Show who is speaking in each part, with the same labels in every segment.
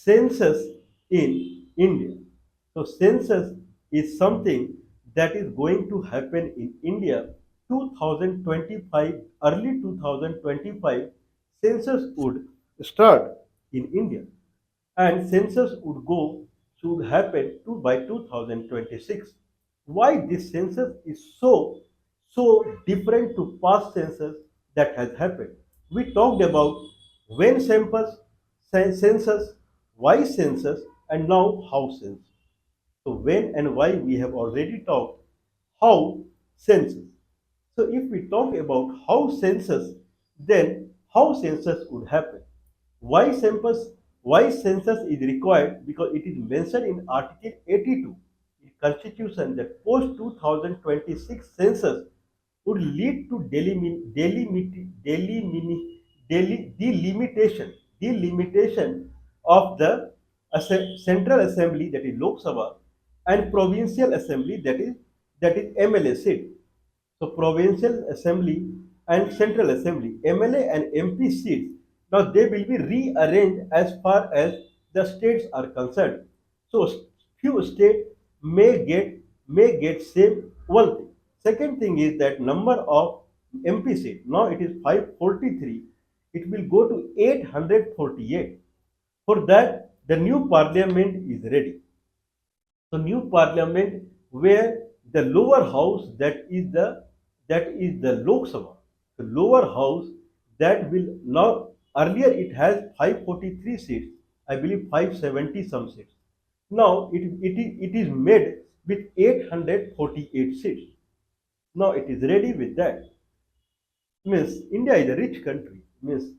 Speaker 1: census in India. So census is something that is going to happen in India 2025, early 2025 census would start in India, and census would go should happen to by 2026. Why this census is so different to past census that has happened? We talked about when census, why census, and now how census. So when and why we have already talked. How census. So if we talk about how census, then how census would happen? Why census? Why census is required? Because it is mentioned in Article 82 in Constitution that post 2026 census would lead to delimitation of the Central Assembly, that is Lok Sabha, and Provincial Assembly, that is MLA seat. So Provincial Assembly and Central Assembly, MLA and MP seats, now they will be rearranged as far as the states are concerned. So few states may get same one thing. Second thing is that number of MP seats. Now it is 543. It will go to 848. For that, the new parliament is ready. So new parliament where the lower house, that is the Lok Sabha, the lower house, that will now, earlier it has 543 seats, I believe 570 some seats. Now it is made with 848 seats. Now it is ready with that. Means India is a rich country. Means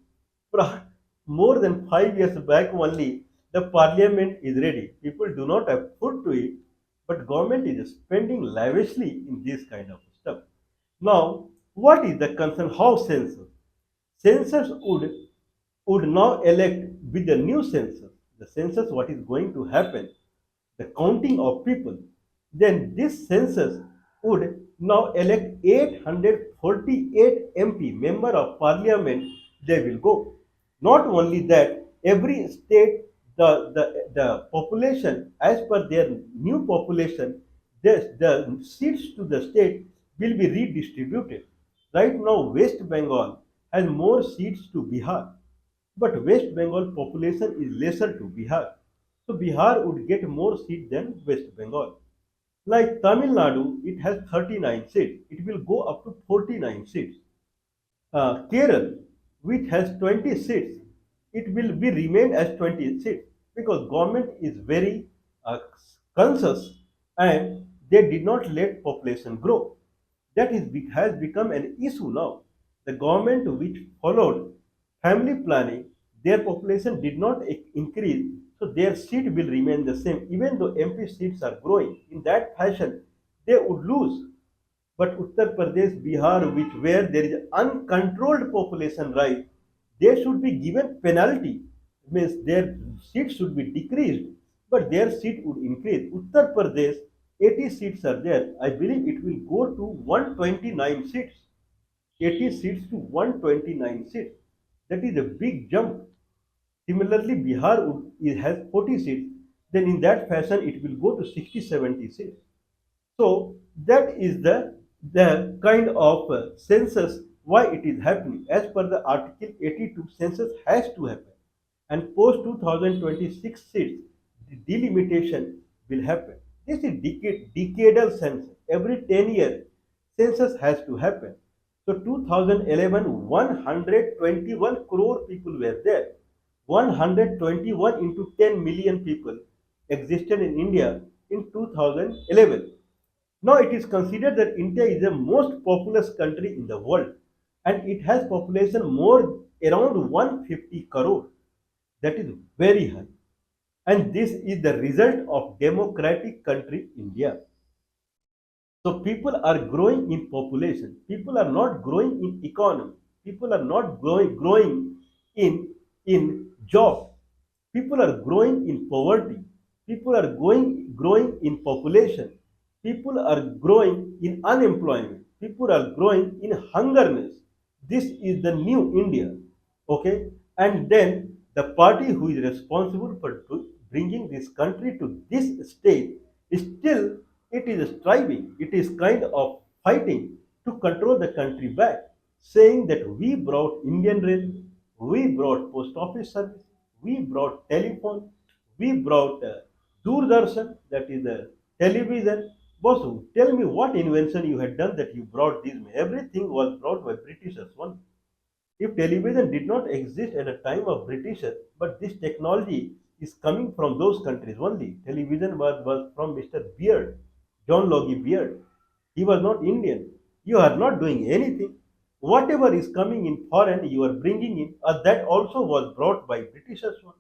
Speaker 1: more than 5 years back only the parliament is ready. People do not have food to eat, but government is spending lavishly in this kind of stuff. Now, what is the concern? How census? Census would now elect with the new census. The census, what is going to happen? The counting of people. Then this census would now elect 848 MP, member of parliament, they will go. Not only that, every state, the population, as per their new population, the seats to the state will be redistributed. Right now, West Bengal has more seats to Bihar, but West Bengal population is lesser to Bihar. So Bihar would get more seats than West Bengal. Like Tamil Nadu, it has 39 seats. It will go up to 49 seats. Kerala, which has 20 seats, it will be remain as 20 seats because government is very conscious and they did not let population grow. That has become an issue now. The government which followed family planning, their population did not increase, so their seat will remain the same. Even though MP seats are growing, in that fashion, they would lose. But Uttar Pradesh, Bihar, where there is uncontrolled population rise, they should be given penalty. Means their seat should be decreased, but their seat would increase. Uttar Pradesh, 80 seats are there. I believe it will go to 129 seats. 80 seats to 129 seats. That is a big jump. Similarly, Bihar it has 40 seats. Then in that fashion, it will go to 60, 70 seats. So that is the kind of census why it is happening. As per the Article 82, census has to happen, and post 2026 seats, the delimitation will happen. This is decadal census. Every 10 years, census has to happen. So 2011, 121 crore people were there. 121 into 10 million people existed in India in 2011. Now it is considered that India is the most populous country in the world and it has population more around 150 crore. That is very high. And this is the result of democratic country India. So people are growing in population. People are not growing in economy. People are not growing in job. People are growing in poverty. People are growing in population. People are growing in unemployment. People are growing in hungerness. This is the new India. Okay. And then The party who is responsible for bringing this country to this stage is still, it is striving, it is kind of fighting to control the country back, saying that we brought Indian Railway, we brought post office service, we brought telephone, we brought Doordarshan, that is the television. Boss, tell me what invention you had done that you brought this. Everything was brought by Britishers only. If television did not exist at the time of Britishers, but this technology is coming from those countries only. Television was from Mr. Beard, John Logie Beard. He was not Indian. You are not doing anything. Whatever is coming in foreign, you are bringing in. That also was brought by Britishers one.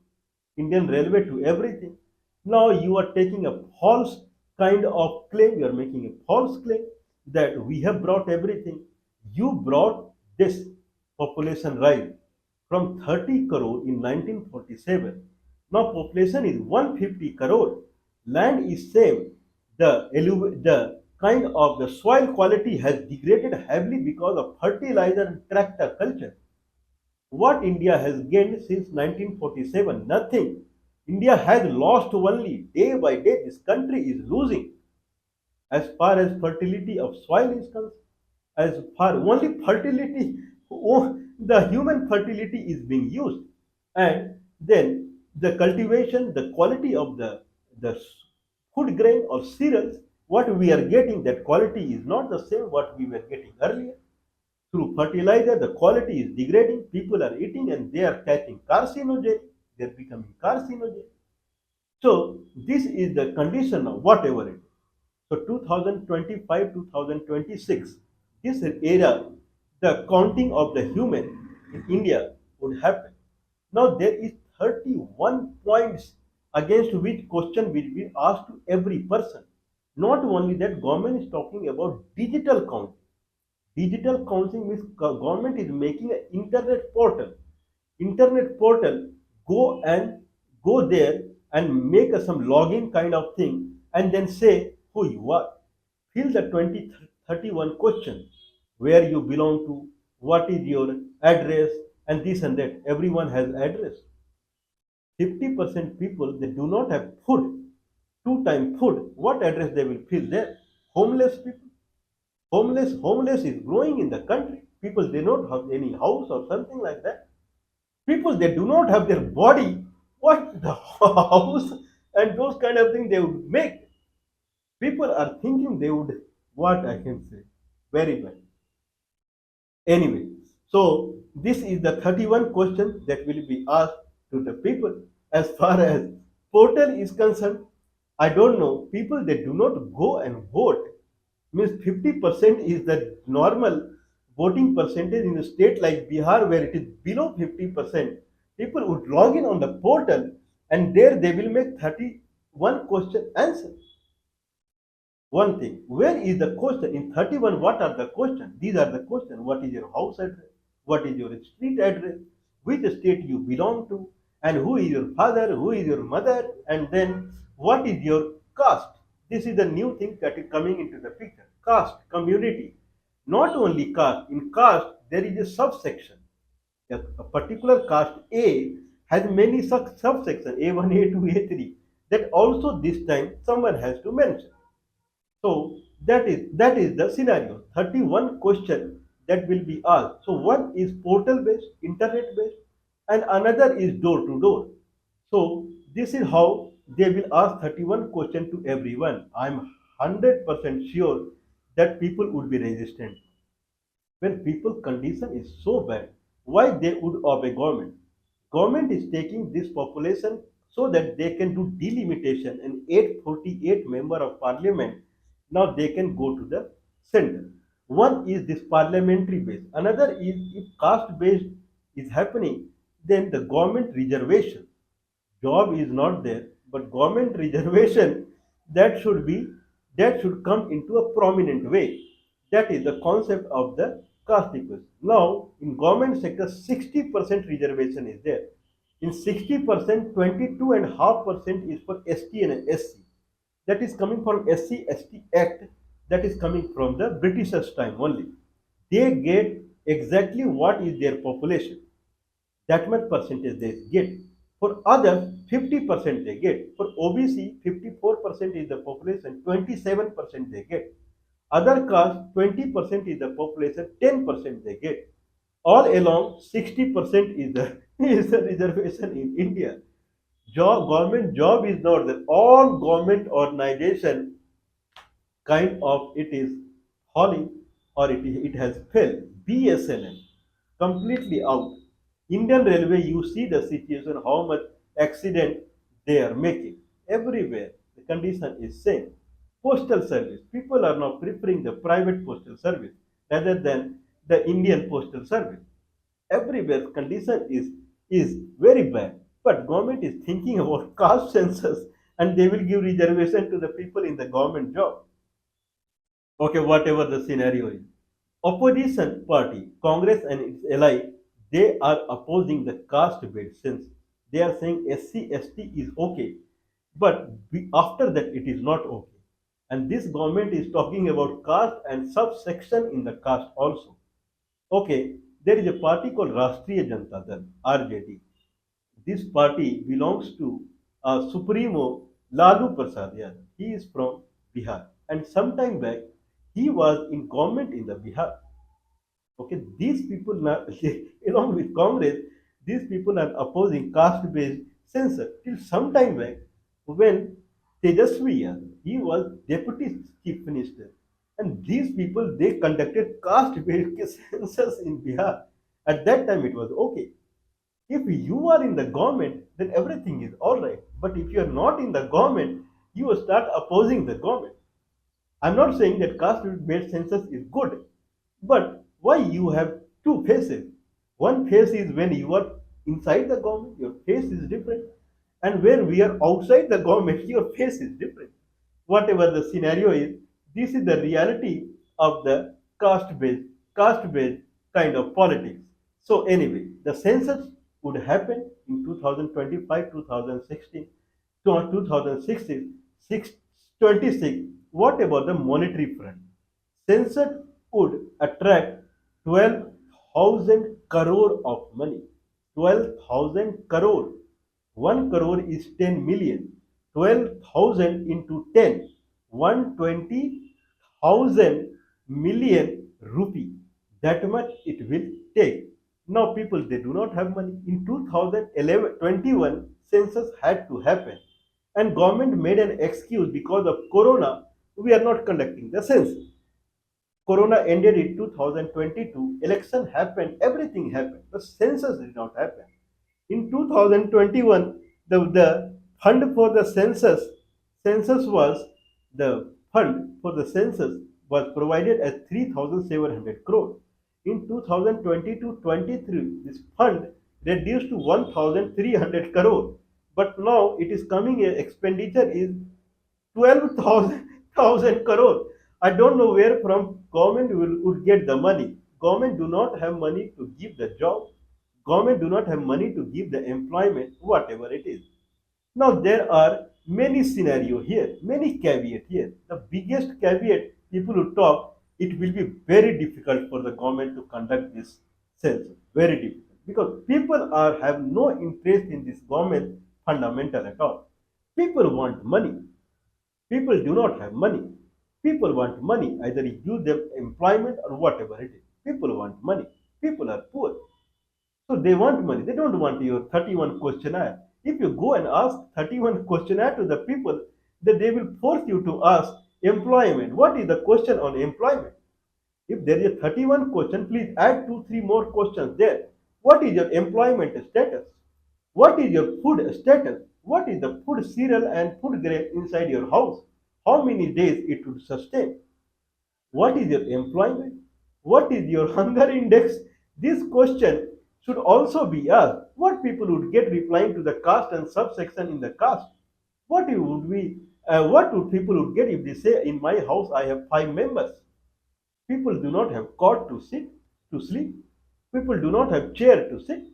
Speaker 1: Indian Railway to everything. Now you are taking a false kind of claim. You are making a false claim that we have brought everything. You brought this population rise from 30 crore in 1947. Now population is 150 crore. Land is same. The kind of the soil quality has degraded heavily because of fertilizer and tractor culture. What India has gained since 1947? Nothing. India has lost only. Day by day, this country is losing as far as fertility of soil is concerned. As far only fertility, the human fertility is being used, and then the cultivation, the quality of the food grain or cereals, what we are getting, that quality is not the same what we were getting earlier. Through fertilizer, the quality is degrading. People are eating and they are catching carcinogen. They are becoming carcinogen. So this is the condition of whatever it is. So 2025, 2026, this era, the counting of the human in India would happen. Now there is 31 points against which question will be asked to every person. Not only that, government is talking about digital count. Digital counting means government is making an internet portal. Internet portal, go and go there and make some login kind of thing and then say who you are. Fill the 2031 question, where you belong to, what is your address, and this and that. Everyone has address. 50% people they do not have food, two-time food. What address they will fill there? Homeless people. Homeless is growing in the country. People they don't have any house or something like that. People they do not have their body. What the house and those kind of things they would make. People are thinking they would, what I can say, very bad. Anyway, so this is the 31 question that will be asked to the people. As far as portal is concerned, I don't know. People they do not go and vote. Means 50% is the normal voting percentage in a state like Bihar where it is below 50%. People would log in on the portal and there they will make 31 question answer. One thing, where is the question? In 31, what are the questions? These are the questions. What is your house address? What is your street address? Which state you belong to? And who is your father? Who is your mother? And then what is your caste? This is the new thing that is coming into the picture. Caste, community. Not only caste, in caste there is a subsection. A particular caste A has many subsections, A1, A2, A3. That also this time someone has to mention. So that is the scenario. 31 question that will be asked. So one is portal based, internet based, and another is door to door. So this is how they will ask 31 question to everyone. I'm 100% sure that people would be resistant. When people condition is so bad, why they would obey government? Government is taking this population so that they can do delimitation and 848 member of parliament now they can go to the center. One is this parliamentary base. Another is if caste based is happening, then the government reservation job is not there, but government reservation that should be that should come into a prominent way. That is the concept of the caste equation. Now in government sector 60% reservation is there. In 60%, 22.5% is for ST and SC. That is coming from SC ST Act, that is coming from the Britishers time only. They get exactly what is their population. That much percentage they get. For others, 50% they get. For OBC, 54% is the population, 27% they get. Other caste, 20% is the population, 10% they get. All along, 60% is the, is the reservation in India. Government job is not that. All government organization kind of it is falling or it has failed. BSNL completely out. Indian Railway, you see the situation, how much accident they are making. Everywhere, the condition is same. Postal service, people are now preferring the private postal service rather than the Indian postal service. Everywhere condition is very bad. But government is thinking about caste census and they will give reservation to the people in the government job. Okay, whatever the scenario is. Opposition party, Congress and its ally, they are opposing the caste-based census. They are saying SC, ST is okay, but after that it is not okay. And this government is talking about caste and subsection in the caste also. Okay, there is a party called Rashtriya Janata Dal, RJD. This party belongs to Supremo Lalu Prasad Yadav. He is from Bihar, and sometime back he was in government in the Bihar. Okay, these people are, along with Congress, these people are opposing caste-based census till some time back when Tejasvi Yadav, he was deputy chief minister, and these people they conducted caste-based census in Bihar. At that time, it was okay. If you are in the government, then everything is all right. But if you are not in the government, you will start opposing the government. I'm not saying that caste-based census is good, but why you have two faces? One face is when you are inside the government, your face is different, and when we are outside the government, your face is different. Whatever the scenario is, this is the reality of the caste-based kind of politics. So anyway, the census would happen in 2025, 2016, to 2016, 26. What about the monetary front? Census would attract 12,000 crore of money. 12,000 crore. 1 crore is 10 million. 12,000 into 10. 120,000 million rupee. That much it will take. Now people they do not have money. In 2011 21 census had to happen and government made an excuse because of corona we are not conducting the census. Corona ended in 2022, election happened, everything happened, but census did not happen. In 2021, the fund for the census was the fund for the census was provided as 3,700 crore. In 2022-23, this fund reduced to 1,300 crore, but now it is coming expenditure is 12,000 crore. I don't know where from government would get the money. Government do not have money to give the job. Government do not have money to give the employment, whatever it is. Now there are many scenario here, many caveat here. The biggest caveat people who talk, it will be very difficult for the government to conduct this census. Very difficult because people are have no interest in this government fundamental at all. People want money. People do not have money. People want money. Either you give them employment or whatever it is. People want money. People are poor. So they want money. They don't want your 31 questionnaire. If you go and ask 31 questionnaire to the people, then they will force you to ask employment. What is the question on employment? If there is a 31 question, please add 2, 3 more questions there. What is your employment status? What is your food status? What is the food cereal and food grain inside your house? How many days it would sustain? What is your employment? What is your hunger index? This question should also be asked. What people would get replying to the caste and subsection in the caste? What would people would get if they say in my house I have 5 members? People do not have cot to sit to sleep. People do not have chair to sit.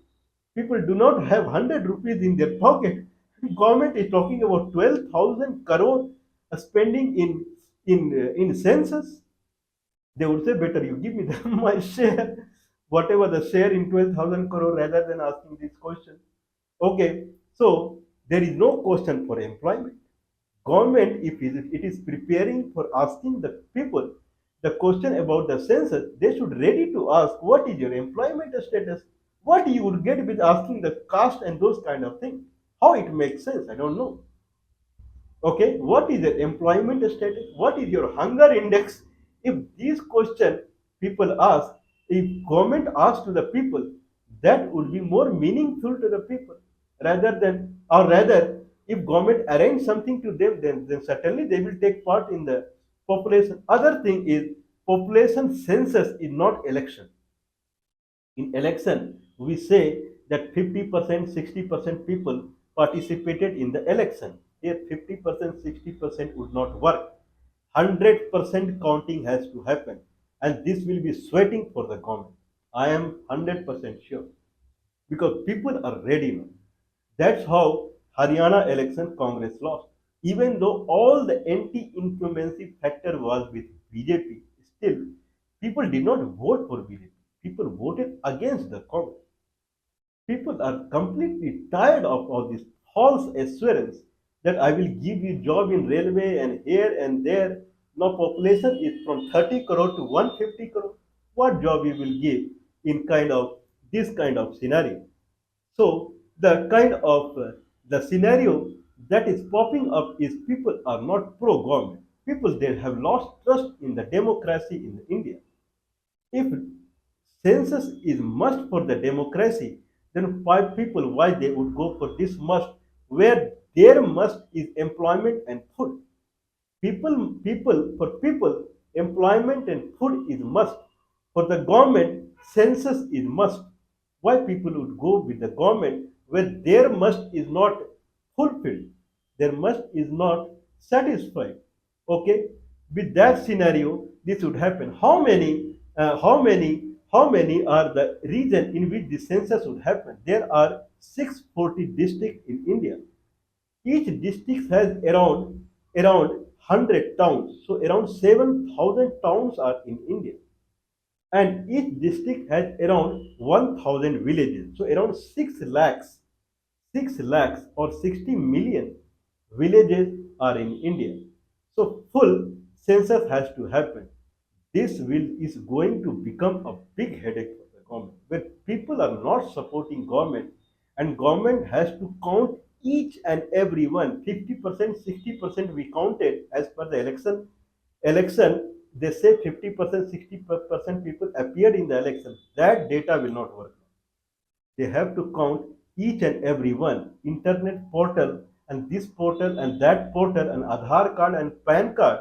Speaker 1: People do not have 100 rupees in their pocket. Government is talking about 12,000 crore spending in census. They would say better you give me my share. whatever the share in 12,000 crore rather than asking this question. Okay, so there is no question for employment. Government, if it is preparing for asking the people the question about the census, they should ready to ask what is your employment status, what you would get with asking the caste and those kind of things. How it makes sense, I don't know. Okay, what is your employment status? What is your hunger index? If these questions people ask, if government asks to the people, that would be more meaningful to the people rather than, or rather, if government arrange something to them, then certainly they will take part in the population. Other thing is population census is not election. In election, we say that 50%, 60% people participated in the election. Here, 50%, 60% would not work. 100% counting has to happen. And this will be sweating for the government. I am 100% sure. Because people are ready now. That's how Haryana election Congress lost. Even though all the anti-incumbency factor was with BJP, still people did not vote for BJP. People voted against the Congress. People are completely tired of all this false assurance that I will give you job in railway and here and there. Now population is from 30 crore to 150 crore. What job you will give in kind of this kind of scenario? So the kind of the scenario that is popping up is people are not pro government. People they have lost trust in the democracy in India. If census is must for the democracy, then five people why they would go for this must where their must is employment and food. For people, employment and food is must. For the government, census is must. Why people would go with the government where their must is not fulfilled, their must is not satisfied. Okay, with that scenario, this would happen. How many are the region in which the census would happen? There are 640 districts in India. Each district has around 100 towns. So around 7,000 towns are in India. And each district has around 1,000 villages. So around 6 lakhs or 60 million villages are in India. So full census has to happen. This will is going to become a big headache for the government. When people are not supporting government and government has to count each and every one, 50%, 60% we counted as per the election, they say 50%, 60% people appeared in the election. That data will not work. They have to count each and every one. Internet portal and this portal and that portal and Aadhaar card and PAN card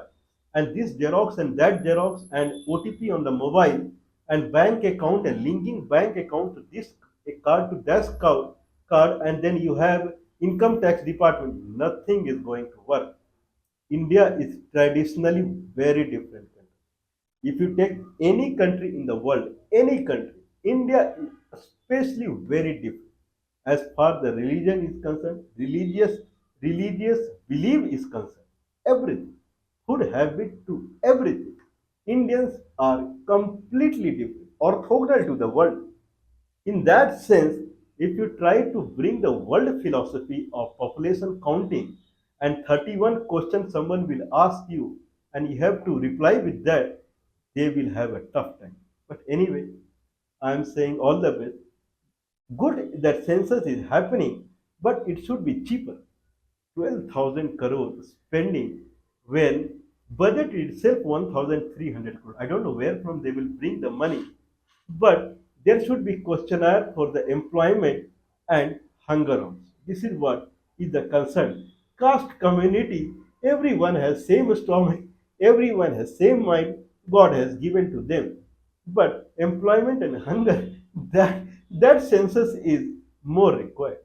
Speaker 1: and this Xerox and that Xerox and OTP on the mobile and bank account and linking bank account to this card to that card and then you have income tax department. Nothing is going to work. India is traditionally very different country. If you take any country in the world, any country, India is especially very different. As far the religion is concerned, religious belief is concerned, everything, food habit to everything. Indians are completely different, orthogonal to the world. In that sense, if you try to bring the world philosophy of population counting and 31 questions someone will ask you and you have to reply with that, they will have a tough time. But anyway, I am saying all the best. Good that census is happening, but it should be cheaper. 12,000 crore spending when budget itself 1,300 crore. I don't know where from they will bring the money, but there should be questionnaire for the employment and hunger also. This is what is the concern. Caste community, everyone has same stomach, everyone has same mind, God has given to them. But employment and hunger, that census is more required.